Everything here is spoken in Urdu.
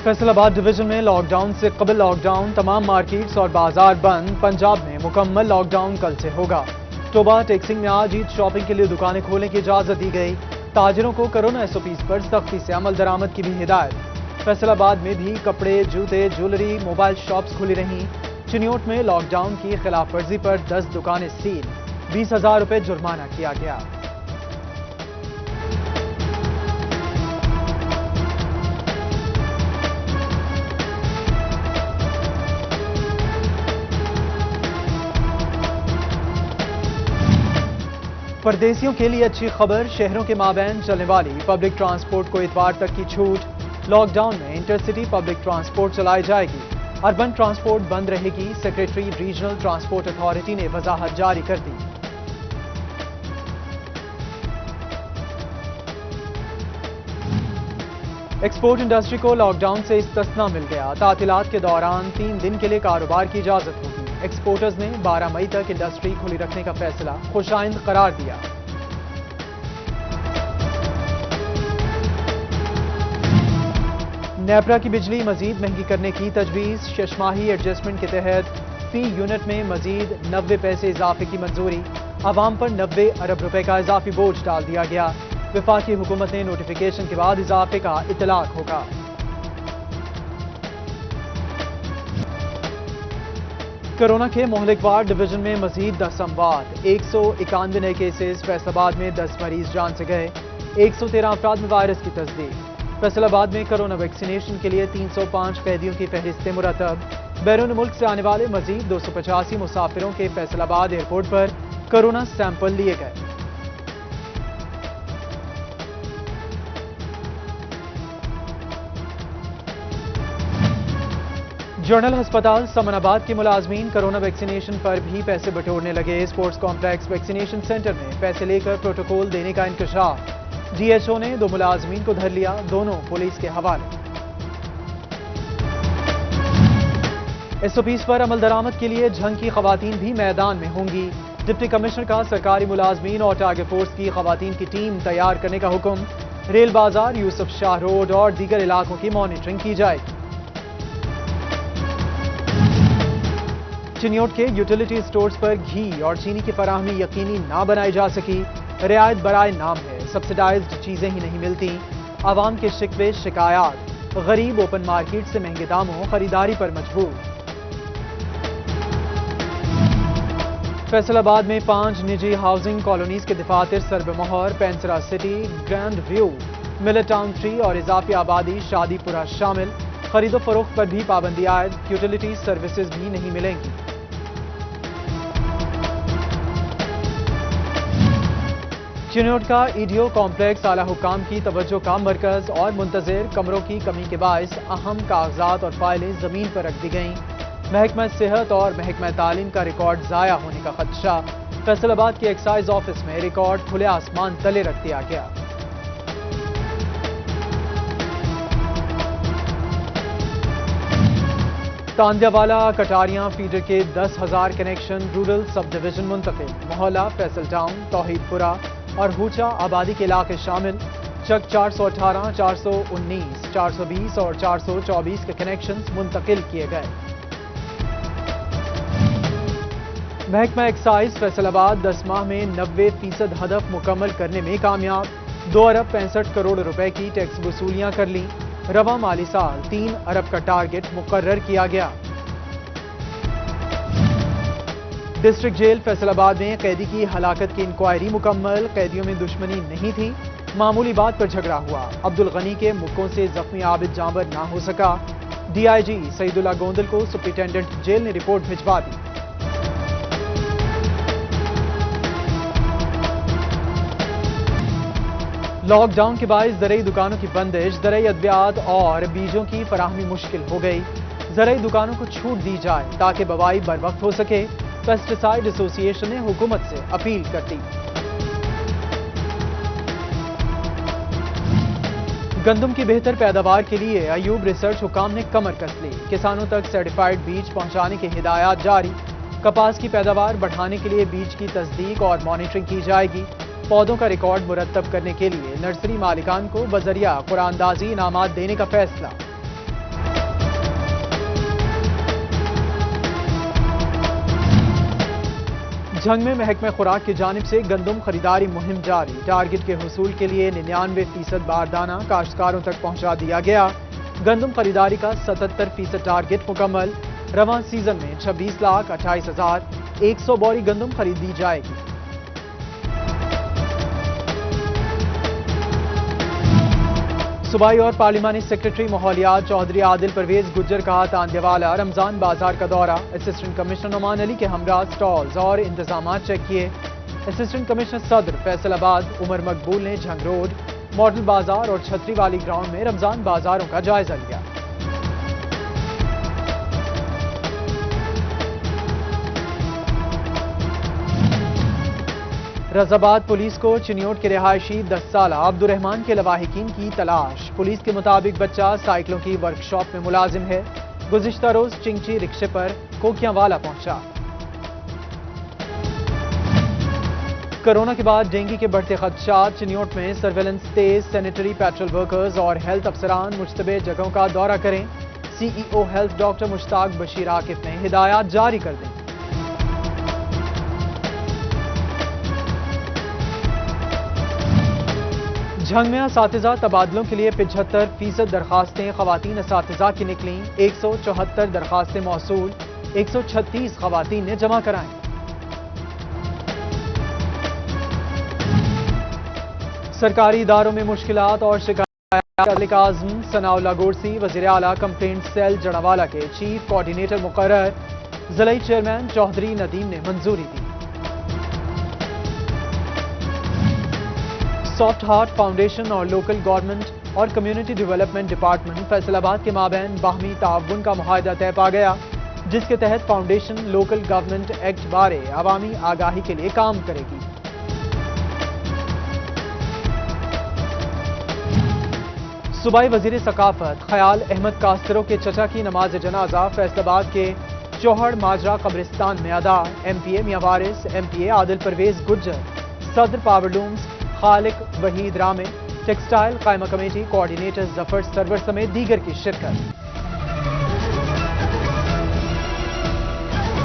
فیصل آباد ڈویژن میں لاک ڈاؤن سے قبل لاک ڈاؤن، تمام مارکیٹس اور بازار بند۔ پنجاب میں مکمل لاک ڈاؤن کل سے ہوگا۔ ٹوبا ٹیکسنگ میں آج عید شاپنگ کے لیے دکانیں کھولنے کی اجازت دی گئی۔ تاجروں کو کورونا SOPs پر سختی سے عمل درآمد کی بھی ہدایت۔ فیصل آباد میں بھی کپڑے، جوتے، جیولری، موبائل شاپس کھلی رہیں۔ چنیوٹ میں لاک ڈاؤن کی خلاف ورزی پر 10 دکانیں سیل، 20,000 روپے جرمانہ کیا گیا۔ پردیسیوں کے لیے اچھی خبر، شہروں کے مابین چلنے والی پبلک ٹرانسپورٹ کو اتوار تک کی چھوٹ۔ لاک ڈاؤن میں انٹرسٹی پبلک ٹرانسپورٹ چلائی جائے گی، اربن ٹرانسپورٹ بند رہے گی۔ سیکریٹری ریجنل ٹرانسپورٹ اتھارٹی نے وضاحت جاری کر دی۔ ایکسپورٹ انڈسٹری کو لاک ڈاؤن سے استثنا مل گیا۔ تعطیلات کے دوران 3 دن کے لیے کاروبار کی اجازت ہوگی۔ ایکسپورٹرز نے 12 مئی تک انڈسٹری کھلی رکھنے کا فیصلہ خوشائند قرار دیا۔ نیپرا کی بجلی مزید مہنگی کرنے کی تجویز، 6 ماہی ایڈجسٹمنٹ کے تحت فی یونٹ میں مزید 90 پیسے اضافے کی منظوری۔ عوام پر 90 ارب روپے کا اضافی بوجھ ڈال دیا گیا۔ وفاقی حکومت نے نوٹیفیکیشن کے بعد اضافے کا اطلاق ہوگا۔ کورونا کے مہلک وار ڈویژن میں مزید 10 اموات، 191 نئے کیسز۔ فیصل آباد میں 10 مریض جان سے گئے، 113 افراد میں وائرس کی تصدیق۔ فیصل آباد میں کورونا ویکسینیشن کے لیے 305 قیدیوں کی فہرستیں مرتب۔ بیرون ملک سے آنے والے مزید 285 مسافروں کے فیصل آباد ایئرپورٹ پر کورونا سیمپل لیے گئے۔ جنرل ہسپتال سمن آباد کے ملازمین کورونا ویکسینیشن پر بھی پیسے بٹورنے لگے۔ اسپورٹس کمپلیکس ویکسینیشن سینٹر میں پیسے لے کر پروٹوکول دینے کا انکشاف۔ DHO نے 2 ملازمین کو دھر لیا، دونوں پولیس کے حوالے۔ SOPs پر عمل درآمد کے لیے جھنگ کی خواتین بھی میدان میں ہوں گی۔ ڈپٹی کمشنر کا سرکاری ملازمین اور ٹارگٹ فورس کی خواتین کی ٹیم تیار کرنے کا حکم۔ ریل بازار، یوسف شاہ روڈ اور دیگر علاقوں کی مانیٹرنگ کی جائے گی۔ چنیوٹ کے یوٹیلیٹی سٹورز پر گھی اور چینی کی فراہمی یقینی نہ بنائی جا سکی۔ رعایت برائے نام ہے، سبسڈائزڈ چیزیں ہی نہیں ملتی۔ عوام کے شکوے شکایات، غریب اوپن مارکیٹ سے مہنگے داموں خریداری پر مجبور۔ فیصل آباد میں 5 نجی ہاؤسنگ کالونیز کے دفاتر سرب مہر، پینسرا سٹی، گرینڈ ویو، ملٹ ٹاؤن 3 اور اضافی آبادی شادی پورہ شامل۔ خرید و فروخت پر بھی پابندی عائد، یوٹیلیٹی سروسز بھی نہیں ملیں گی۔ چنیوٹ کا EDO کمپلیکس اعلی حکام کی توجہ کا مرکز اور منتظر کمروں کی کمی کے باعث اہم کاغذات اور فائلیں زمین پر رکھ دی گئیں۔ محکمہ صحت اور محکمہ تعلیم کا ریکارڈ ضائع ہونے کا خدشہ۔ فیصل آباد کے ایکسائز آفس میں ریکارڈ کھلے آسمان تلے رکھ دیا گیا۔ تاندیا والا کٹاریاں فیڈر کے 10,000 کنیکشن رورل سب ڈویژن منتقل۔ محلہ فیصل ٹاؤن، توحید پورہ اور ہوچا آبادی کے علاقے شامل۔ چک 418، 419، 420 اور 424 کے کنیکشنز منتقل کیے گئے۔ محکمہ ایکسائز فیصل آباد 10 ماہ میں 90% ہدف مکمل کرنے میں کامیاب۔ 2 ارب 65 کروڑ روپے کی ٹیکس وصولیاں کر لیں۔ رواں مالی سال 3 ارب کا ٹارگٹ مقرر کیا گیا۔ ڈسٹرکٹ جیل فیصل آباد میں قیدی کی ہلاکت کی انکوائری مکمل۔ قیدیوں میں دشمنی نہیں تھی، معمولی بات پر جھگڑا ہوا۔ عبدالغنی کے مکوں سے زخمی عابد جانور نہ ہو سکا۔ DIG سعید اللہ گوندل کو سپرنٹینڈنٹ جیل نے رپورٹ بھجوا دی۔ لاک ڈاؤن کے باعث زرعی دکانوں کی بندش، زرعی ادویات اور بیجوں کی فراہمی مشکل ہو گئی۔ زرعی دکانوں کو چھوٹ دی جائے تاکہ بوائی بر وقت ہو سکے۔ پیسٹیسائیڈ ایسوسی ایشن نے حکومت سے اپیل کر دی۔ گندم کی بہتر پیداوار کے لیے ایوب ریسرچ حکام نے کمر کس لی۔ کسانوں تک سرٹیفائیڈ بیج پہنچانے کی ہدایات جاری۔ کپاس کی پیداوار بڑھانے کے لیے بیج کی تصدیق اور مانیٹرنگ کی جائے گی۔ پودوں کا ریکارڈ مرتب کرنے کے لیے نرسری مالکان کو بذریعہ قراندازی انعامات دینے کا فیصلہ۔ جھنگ میں محکمہ خوراک کی جانب سے گندم خریداری مہم جاری، ٹارگٹ کے حصول کے لیے 99% باردانہ کاشتکاروں تک پہنچا دیا گیا۔ گندم خریداری کا 77% ٹارگٹ مکمل، رواں سیزن میں 26,28,100 بوری گندم خرید دی جائے گی۔ صوبائی اور پارلیمانی سیکرٹری ماحولیات چودھری عادل پرویز گجر کا تاندیہ والا رمضان بازار کا دورہ، اسسٹنٹ کمشنر نعمان علی کے ہمراہ سٹالز اور انتظامات چیک کیے۔ اسسٹنٹ کمشنر صدر فیصل آباد عمر مقبول نے جھنگ روڈ، ماڈل بازار اور چھتری والی گراؤنڈ میں رمضان بازاروں کا جائزہ لیا۔ رضا آباد پولیس کو چنیوٹ کے رہائشی 10 سالہ عبد الرحمان کے لواحقین کی تلاش، پولیس کے مطابق بچہ سائیکلوں کی ورکشاپ میں ملازم ہے، گزشتہ روز چنگچی رکشے پر کوکیاں والا پہنچا۔ کرونا کے بعد ڈینگی کے بڑھتے خدشات، چنیوٹ میں سرویلنس تیز، سینیٹری پیٹرول ورکرز اور ہیلتھ افسران مشتبہ جگہوں کا دورہ کریں، سی ای او ہیلتھ ڈاکٹر مشتاق بشیر عاکف نے ہدایات جاری کر دیں۔ جھنگ میں اساتذہ تبادلوں کے لیے 75% درخواستیں خواتین اساتذہ کی نکلیں، 174 درخواستیں موصول، 136 خواتین نے جمع کرائیں۔ سرکاری اداروں میں مشکلات اور شکایات، ملک اعظم ثناء اللہ گورسی وزیر اعلیٰ کمپلینٹ سیل جڑاوالا کے چیف کوآرڈینیٹر مقرر، ضلعی چیئرمین چودھری ندیم نے منظوری دی۔ سافٹ ہارٹ فاؤنڈیشن اور لوکل گورنمنٹ اور کمیونٹی ڈیولپمنٹ ڈپارٹمنٹ فیصل آباد کے مابین باہمی تعاون کا معاہدہ طے پا گیا، جس کے تحت فاؤنڈیشن لوکل گورنمنٹ ایکٹ بارے عوامی آگاہی کے لیے کام کرے گی۔ صوبائی وزیر ثقافت خیال احمد کاسترو کے چچا کی نماز جنازہ فیصل آباد کے چوہڑ ماجرا قبرستان میں ادا، ایم پی اے میاں وارث، ایم پی اے عادل پرویز گجر، صدر پاور لومز خالق وحید رامے، ٹیکسٹائل قائمہ کمیٹی کوآرڈینیٹر ظفر سرور سمیت دیگر کی شرکت۔